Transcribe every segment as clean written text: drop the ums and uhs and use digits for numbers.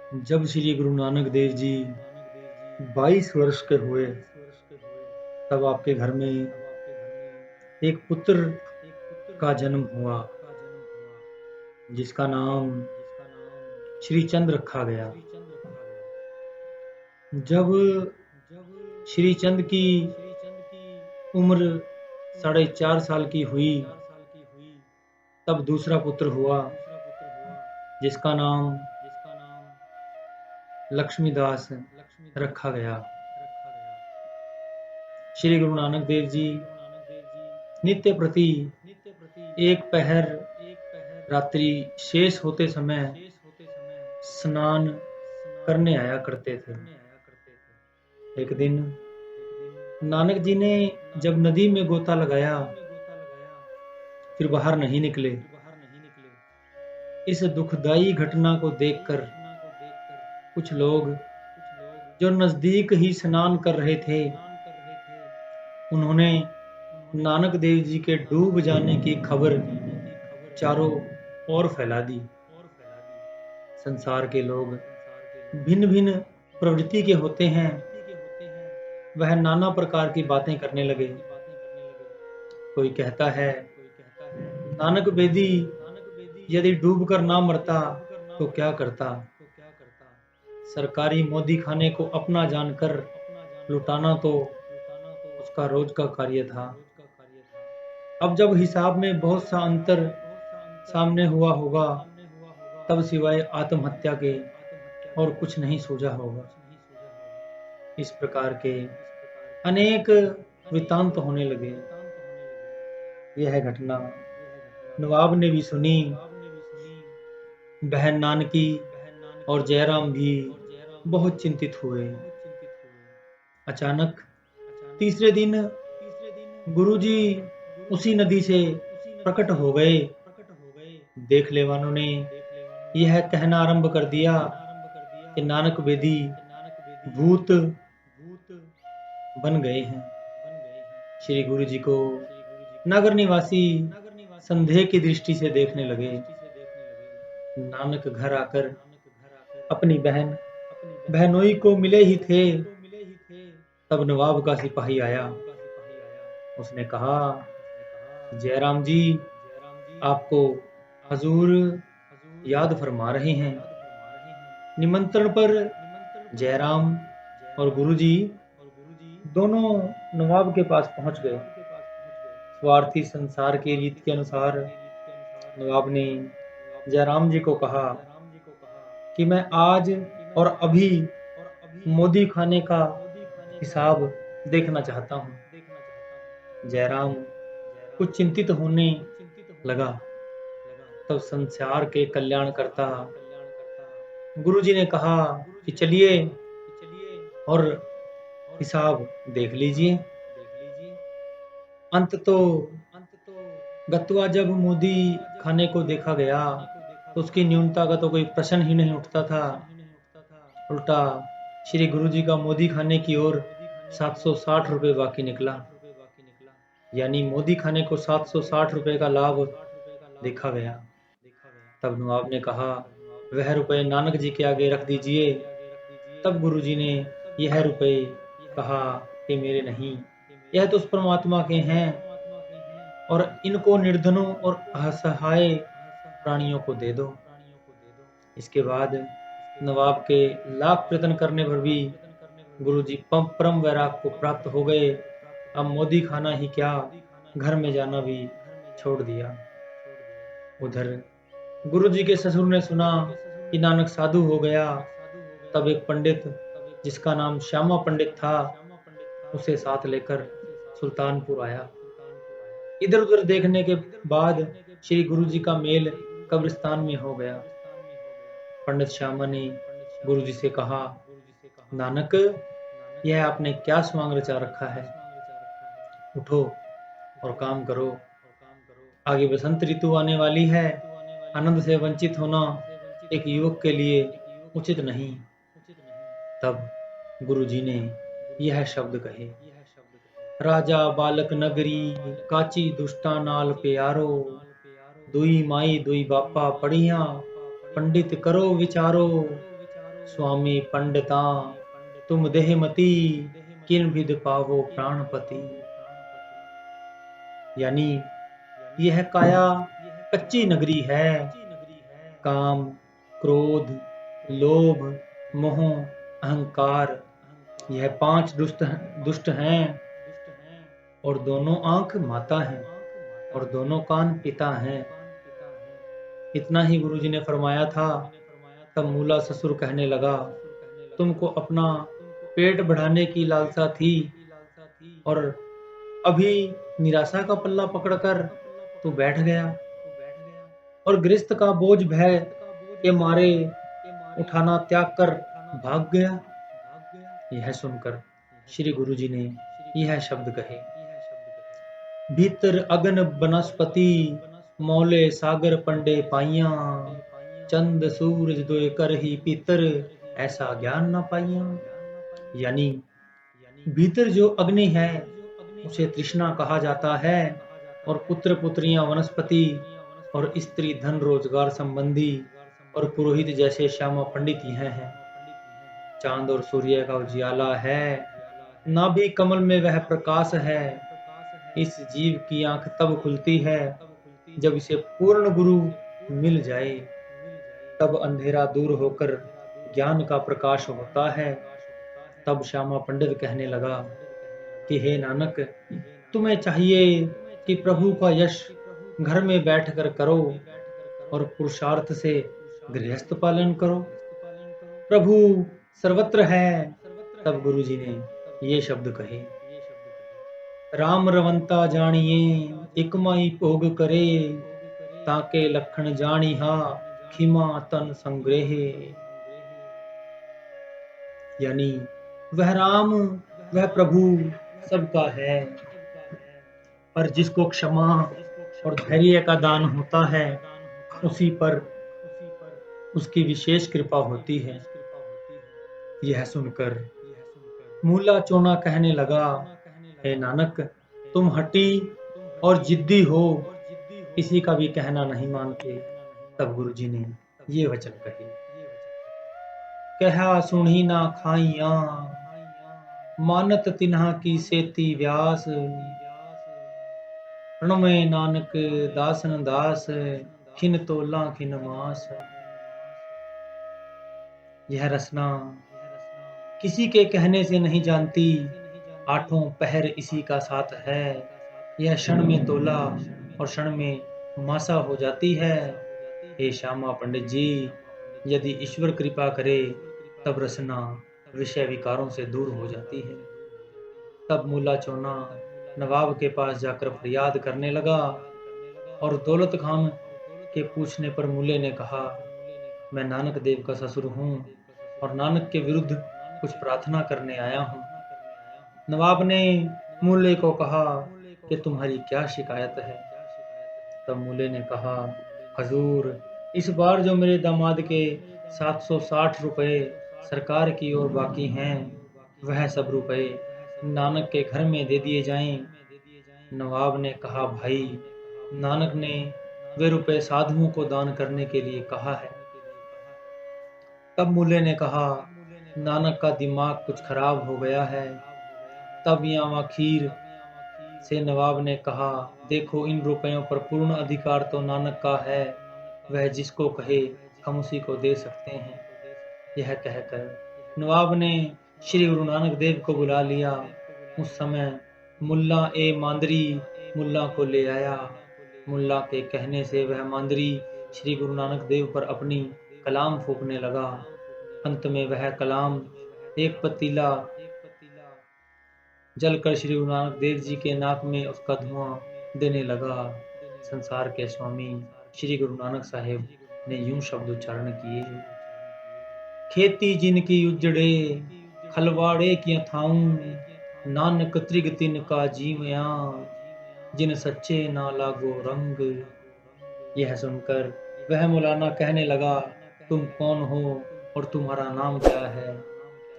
जब श्री गुरु नानक देव जी 22 वर्ष के हुए, तब आपके घर में एक पुत्र का जन्म हुआ, जिसका नाम श्री चंद रखा गया। जब श्री चंद की उम्र 4.5 साल की हुई, तब दूसरा पुत्र हुआ, जिसका नाम लक्ष्मीदास रखा गया। श्री गुरु नानक देव जी नित्य प्रति एक पहर रात्रि शेष होते समय स्नान करने आया करते थे। एक दिन नानक जी ने जब नदी में गोता लगाया, फिर बाहर नहीं निकले। इस दुखदाई घटना को देखकर कुछ लोग जो नजदीक ही स्नान कर रहे थे, उन्होंने नानक देव जी के डूब जाने की खबर चारों ओर फैला दी। संसार के लोग भिन्न भिन्न प्रवृत्ति के होते हैं, वह नाना प्रकार की बातें करने लगे। कोई कहता है, नानक बेदी यदि डूबकर ना मरता तो क्या करता। सरकारी मोदी खाने को अपना जानकर लुटाना तो उसका रोज का कार्य था। अब जब हिसाब में बहुत सा अंतर सामने हुआ होगा, तब सिवाय आत्महत्या के और कुछ नहीं सूझा होगा। इस प्रकार के अनेक वृतांत होने लगे। यह घटना नवाब ने भी सुनी। बहन नानकी और जयराम भी बहुत चिंतित हुए। अचानक तीसरे दिन गुरुजी उसी नदी से प्रकट हो गए। देखने वालों ने यह कहना आरंभ कर दिया कि नानक बेदी भूत बन गए हैं। श्री गुरु जी को नगर निवासी संदेह की दृष्टि से देखने लगे। नानक घर आकर अपनी बहनोई को मिले ही थे, तब नवाब का सिपाही आया। उसने कहा, जयराम जी आपको हजूर याद फरमा रहे हैं। निमंत्रण पर जयराम और गुरुजी दोनों नवाब के पास पहुंच गए। स्वार्थी संसार की रीत के अनुसार नवाब ने जयराम जी को कहा कि मैं आज और अभी मोदी खाने का हिसाब देखना चाहता हूँ। जयराम कुछ चिंतित होने लगा। तब संसार के कल्याणकर्ता गुरुजी ने कहा कि चलिए और हिसाब देख लीजिए। अंत तो गत्वा जब मोदी खाने को देखा गया, तो उसकी न्यूनता का तो कोई प्रश्न ही नहीं उठता था। उल्टा श्री गुरुजी का मोदी खाने की ओर 760 रुपये बाकी निकला। यानी मोदी खाने को 760 रुपये का लाभ देखा गया। तब नवाब ने कहा, वह रुपए नानक जी के आगे रख दीजिए। तब गुरुजी ने यह रुपए कहा कि मेरे नहीं, यह तो उस परमात्मा के हैं, और इनको निर्धनों और असहाय प्राणियों को दे दो। इसके बाद नवाब के लाख प्रयत्न करने पर भी गुरुजी परम वैराग को प्राप्त हो गए। अब मोदी खाना ही क्या, घर में जाना भी छोड़ दिया। उधर गुरुजी के ससुर ने सुना कि नानक साधु हो गया। तब एक पंडित जिसका नाम श्यामा पंडित था, उसे साथ लेकर सुल्तानपुर आया। इधर उधर देखने के बाद श्री गुरुजी का मेल कब्रिस्तान में हो गया। पंडित श्यामा ने गुरुजी से कहा, नानक यह आपने क्या स्वांग रचा रखा है। उठो और काम करो। आगे बसंत ऋतु आने वाली है। आनंद से वंचित होना एक युवक के लिए उचित नहीं। तब गुरुजी ने यह शब्द कहे, राजा बालक नगरी काची दुष्टा नाल प्यारो, दुई माई दुई बापा पढ़िया पंडित करो विचारो, स्वामी पंडिता तुम देहमती किन विद पावो प्राणपति। यानी यह काया कच्ची नगरी है। काम, क्रोध, लोभ, मोह, अहंकार, यह 5 दुष्ट हैं और दोनों आंख माता हैं और दोनों कान पिता हैं। इतना ही गुरुजी ने फरमाया था। तब मूला ससुर कहने लगा, तुमको अपना पेट बढ़ाने की लालसा थी और अभी निराशा का पल्ला पकड़कर तू बैठ गया और गृहस्थ का बोझ भय के मारे उठाना त्याग कर भाग गया। यह सुनकर श्री गुरुजी ने यह शब्द कहे, भीतर अगन बनस्पति मौले सागर पंडे पाइया, चंद सूरज दोए कर ही पितर ऐसा ज्ञान न पाइया। यानी भीतर जो अग्नि है उसे तृष्णा कहा जाता है और पुत्र पुत्रियां वनस्पति और स्त्री धन रोजगार संबंधी और पुरोहित जैसे श्यामा पंडित यह हैं। चांद और सूर्य का उजियाला है, नाभि कमल में वह प्रकाश है। इस जीव की आंख तब खुलती है जब इसे पूर्ण गुरु मिल जाए, तब अंधेरा दूर होकर ज्ञान का प्रकाश होता है। तब श्यामा पंडित कहने लगा कि हे नानक, तुम्हें चाहिए कि प्रभु का यश घर में बैठकर करो और पुरुषार्थ से गृहस्थ पालन करो। प्रभु सर्वत्र है। तब गुरुजी ने ये शब्द कहे, राम रवंता जानिए एकमाई भोग करे, ताके लखन जानिहा खिमा तन संग्रह। यानी वह राम, वह प्रभु सबका है, पर जिसको क्षमा और धैर्य का दान होता है उसी पर उसकी विशेष कृपा होती है। यह सुनकर मूला चोना कहने लगा, हे नानक, तुम हठी और जिद्दी हो, किसी का भी कहना नहीं मानते। तब गुरुजी ने ये वचन कहे, कहा सुनी ना खाइया, मानत तिन्हा की सेती व्यास, प्रणमय नानक दासन दास, खिन तोला खिन मास। यह रचना किसी के कहने से नहीं जानती, 8 पहर इसी का साथ है। यह क्षण में तोला और क्षण में मासा हो जाती है। हे श्यामा पंडित जी, यदि ईश्वर कृपा करे तब रचना विषय विकारों से दूर हो जाती है। तब मूला चोना नवाब के पास जाकर फरियाद करने लगा और दौलत खान के पूछने पर मूले ने कहा, मैं नानक देव का ससुर हूँ और नानक के विरुद्ध कुछ प्रार्थना करने आया हूँ। नवाब ने मूले को कहा कि तुम्हारी क्या शिकायत है। तब मूले ने कहा, हजूर, इस बार जो मेरे दामाद के 760 रुपए सरकार की ओर बाकी हैं, वह सब रुपए नानक के घर में दे दिए जाएं। नवाब ने कहा, भाई, नानक ने वे रुपए साधुओं को दान करने के लिए कहा है। तब मूले ने कहा, नानक का दिमाग कुछ खराब हो गया है। तब यामा खीर से नवाब ने कहा, देखो, इन रुपयों पर पूर्ण अधिकार तो नानक का है, वह जिसको कहे हम उसी को दे सकते हैं। यह कहकर नवाब ने श्री गुरु नानक देव को बुला लिया। उस समय मुल्ला ए मांदरी मुल्ला को ले आया। मुल्ला के कहने से वह मांदरी श्री गुरु नानक देव पर अपनी कलाम फूंकने लगा। अंत में वह कलाम एक पतीला जलकर श्री गुरु नानक देव जी के नाक में उसका धुआं देने लगा। संसार के स्वामी श्री गुरु नानक साहेब ने यूं शब्द उच्चारण किए, खेती जिनकी उजड़े खलवाड़े की थाऊं, नानक त्रिग तिन का जीवया, जिन सच्चे ना लागो रंग। यह सुनकर वह मौलाना कहने लगा, तुम कौन हो और तुम्हारा नाम क्या है।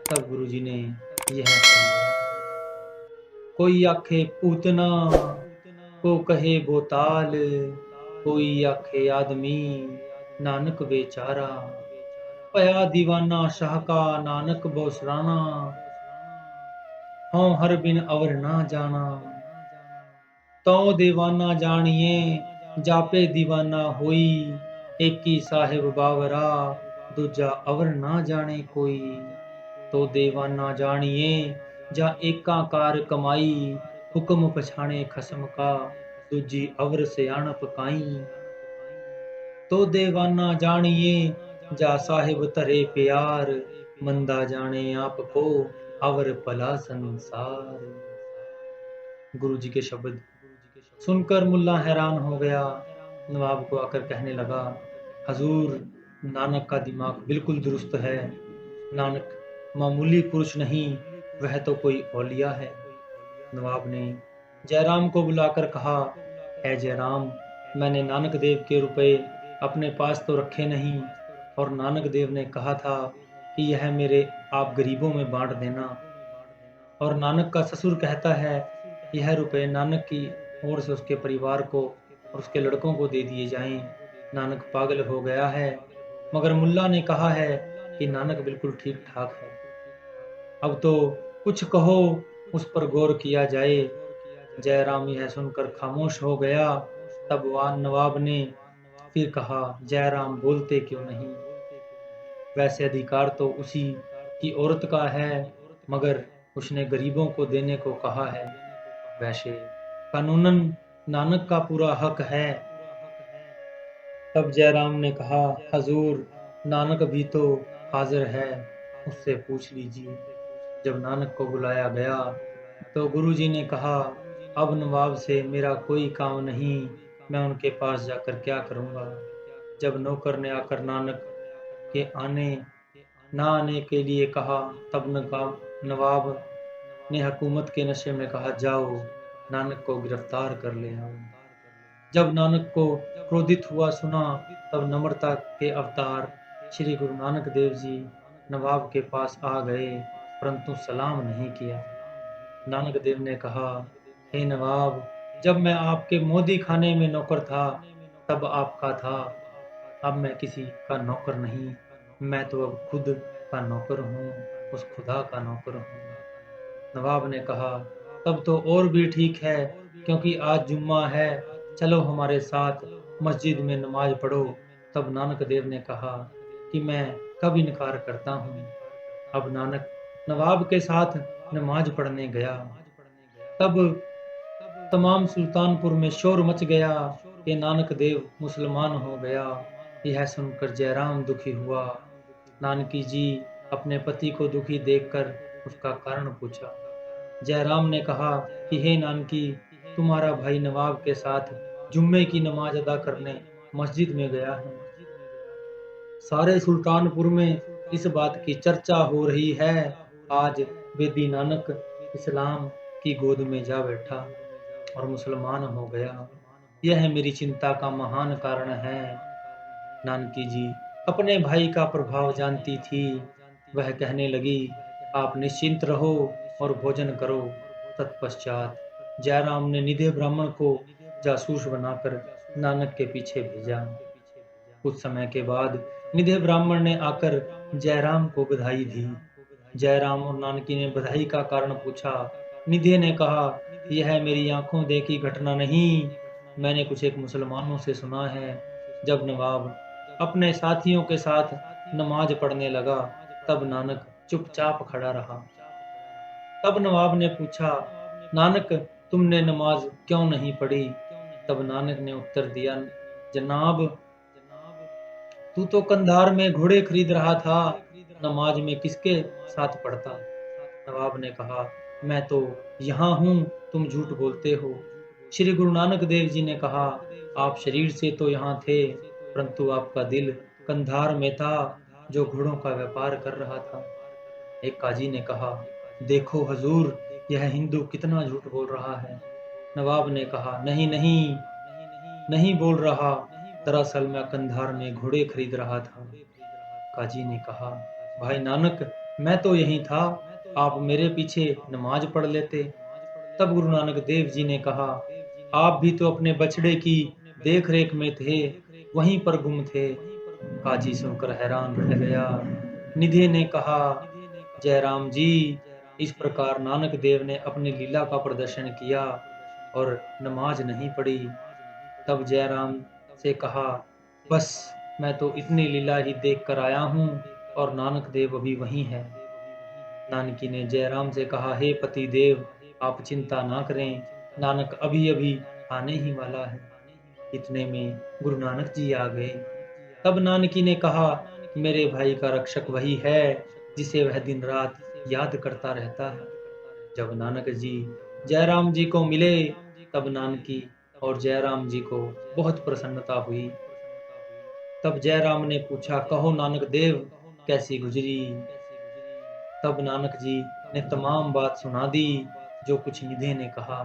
तब गुरुजी ने यह फरमाया, कोई आखे पूतना, को कहे बोताल, कोई आखे आदमी, नानक बेचारा। पया दीवाना शाह का नानक बोसराना, हों हर बिन अवर ना जाना। तो दीवाना जानिए जापे दीवाना होई, एक ही साहिब बावरा दूजा अवर ना जाने कोई। तो दीवाना जानिए जा एका कार कमाई, हुक्म पछाणे खसम का दूजी अवर से आणप काई। तो दीवाना जानिए जा साहिब तरे प्यार, मंदा जाने आपको अवर भला संसार। गुरु जी के शब्द सुनकर मुल्ला हैरान हो गया। नवाब को आकर कहने लगा, हजूर, नानक का दिमाग बिल्कुल दुरुस्त है। नानक मामूली पुरुष नहीं, वह तो कोई औलिया है। नवाब ने जयराम को बुलाकर कहा, है जयराम, मैंने नानक देव के रुपए अपने पास तो रखे नहीं, और नानक देव ने कहा था कि यह मेरे आप गरीबों में बांट देना। और नानक का ससुर कहता है यह रुपए नानक की ओर से उसके परिवार को और उसके लड़कों को दे दिए जाएं। नानक पागल हो गया है। मगर मुल्ला ने कहा है कि नानक बिल्कुल ठीक ठाक है। अब तो कुछ कहो, उस पर गौर किया जाए। जयराम यह सुनकर खामोश हो गया। तब नवाब ने फिर कहा, जयराम बोलते क्यों नहीं? वैसे अधिकार तो उसी की औरत का है, मगर उसने गरीबों को देने को कहा है। वैसे कानूनन नानक का पूरा हक है। तब जयराम ने कहा, हजूर, नानक भी तो हाजिर है, उससे पूछ लीजिए। जब नानक को बुलाया गया तो गुरुजी ने कहा, अब नवाब से मेरा कोई काम नहीं, मैं उनके पास जाकर क्या करूँगा। जब नौकर ने आकर नानक के ना आने के लिए कहा, तब नवाब ने हुकूमत के नशे में कहा, जाओ नानक को गिरफ्तार कर ले आओ। जब नानक को क्रोधित हुआ सुना, तब नम्रता के अवतार श्री गुरु नानक देव जी नवाब के पास आ गए, परंतु सलाम नहीं किया। नानक देव ने कहा, हे नवाब, जब मैं आपके मोदी खाने में नौकर था तब आपका था, अब मैं किसी का नौकर नहीं, मैं तो अब खुद का नौकर हूँ, उस खुदा का नौकर हूँ। नवाब ने कहा, तब तो और भी ठीक है, क्योंकि आज जुम्मा है, चलो हमारे साथ मस्जिद में नमाज पढ़ो। तब नानक देव ने कहा कि मैं कब इनकार करता हूँ। अब नानक नवाब के साथ नमाज पढ़ने गया। तब तमाम सुल्तानपुर में शोर मच गया कि नानक देव मुसलमान हो गया। यह सुनकर जयराम दुखी हुआ। नानकी जी अपने पति को दुखी देखकर उसका कारण पूछा। जयराम ने कहा कि हे नानकी, तुम्हारा भाई नवाब के साथ जुम्मे की नमाज अदा करने मस्जिद में गया है। सारे सुल्तानपुर में इस बात की चर्चा हो रही है। आज बेदी नानक इस्लाम की गोद में जा बैठा और मुसलमान हो गया। यह मेरी चिंता का महान कारण है। नानकी जी अपने भाई का प्रभाव जानती थी। वह कहने लगी, आप निश्चिंत रहो और भोजन करो। तत्पश्चात जयराम ने निधे ब्राह्मण को जासूस बनाकर नानक के पीछे भेजा। कुछ समय के बाद निधे ब्राह्मण ने आकर जयराम को बधाई दी। जयराम और नानकी ने बधाई का कारण पूछा। निधे ने कहा, यह मेरी आंखों देखी घटना नहीं, मैंने कुछ एक मुसलमानों से सुना है। जब नवाब अपने साथियों के साथ नमाज पढ़ने लगा, तब नानक चुपचाप खड़ा रहा। तब नवाब ने पूछा, नानक, तुमने नमाज क्यों नहीं पढ़ी? तब नानक ने उत्तर दिया, जनाब, तू तो कंधार में घोड़े खरीद रहा था, नमाज में किसके साथ पढ़ता? नवाब ने कहा, मैं तो यहाँ हूँ, तुम झूठ बोलते हो। श्री गुरु नानक देव जी ने कहा, आप शरीर से तो यहाँ थे, परंतु आपका दिल कंधार में था, जो घोड़ों का व्यापार कर रहा था। एक काजी ने कहा, देखो हजूर, यह हिंदू कितना झूठ बोल रहा है। नवाब ने कहा, नहीं नहीं, नहीं बोल रहा, दरअसल मैं कंधार में घोड़े खरीद रहा था। काजी ने कहा, भाई नानक, मैं तो यहीं था, आप मेरे पीछे नमाज पढ़ लेते। तब गुरु नानक देव जी ने कहा, आप भी तो अपने बछड़े की देख रेख में थे, वहीं पर गुम थे। काजी सुनकर हैरान रह गया। निधे ने कहा, जयराम जी, इस प्रकार नानक देव ने अपनी लीला का प्रदर्शन किया और नमाज नहीं पढ़ी। तब जयराम से कहा, बस मैं तो इतनी लीला ही देख कर आया हूँ और नानक देव अभी वहीं है। नानकी ने जयराम से कहा, हे पति देव, आप चिंता ना करें, नानक अभी अभी आने ही वाला है। इतने में गुरु नानक जी आ गए। तब नानकी ने कहा, मेरे भाई का रक्षक वही है जिसे वह दिन रात याद करता रहता है। जब नानक जी जयराम जी को मिले, तब नानकी और जयराम जी को बहुत प्रसन्नता हुई। तब जयराम ने पूछा, कहो नानक देव, कैसी गुजरी? तब नानक जी ने तमाम बात सुना दी। जो कुछ निधे ने कहा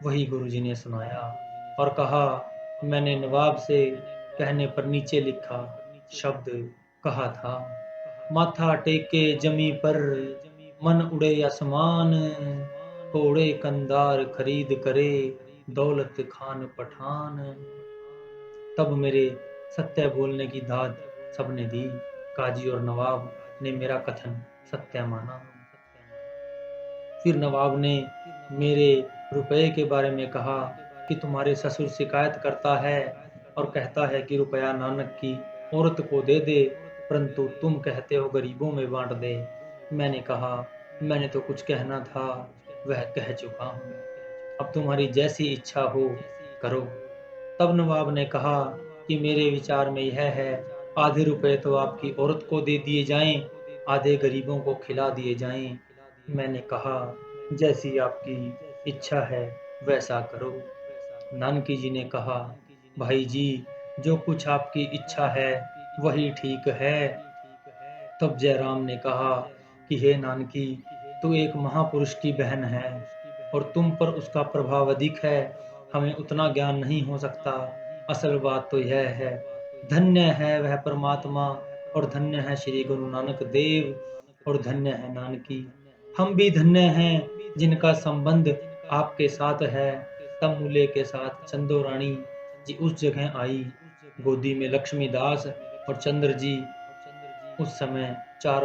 वही गुरु जी ने सुनाया और कहा, मैंने नवाब से कहने पर नीचे लिखा शब्द कहा था, माथा टेके जमी पर, मन उड़े आसमान, घोड़े कंधार खरीद करे, दौलत खान पठान। तब मेरे सत्य बोलने की दाद सबने दी। काजी और नवाब ने मेरा कथन सत्य माना। फिर नवाब ने मेरे रुपए के बारे में कहा कि तुम्हारे ससुर शिकायत करता है और कहता है कि रुपया नानक की औरत को दे दे, परंतु तुम कहते हो गरीबों में बांट दे। मैंने कहा, मैंने तो कुछ कहना था वह कह चुका हूँ, अब तुम्हारी जैसी इच्छा हो करो। तब नवाब ने कहा कि मेरे विचार में यह है, आधे रुपए तो आपकी औरत को दे दिए जाएं, आधे गरीबों को खिला दिए जाएं। मैंने कहा, जैसी आपकी इच्छा है वैसा करो। नानकी जी ने कहा, भाई जी, जो कुछ आपकी इच्छा है वही ठीक है। तब जयराम ने कहा कि हे नानकी, तू एक महापुरुष की बहन है और तुम पर उसका प्रभाव अधिक है, हमें उतना ज्ञान नहीं हो सकता। असल बात तो यह है, धन्य है वह परमात्मा और धन्य है श्री गुरु नानक देव और धन्य है नानकी। हम भी धन्य हैं जिनका संबंध आपके साथ है। तब मूल्य के साथ चंदो रानी जी उस जगह आई। गोदी में लक्ष्मीदास और चंद्र जी उस समय 4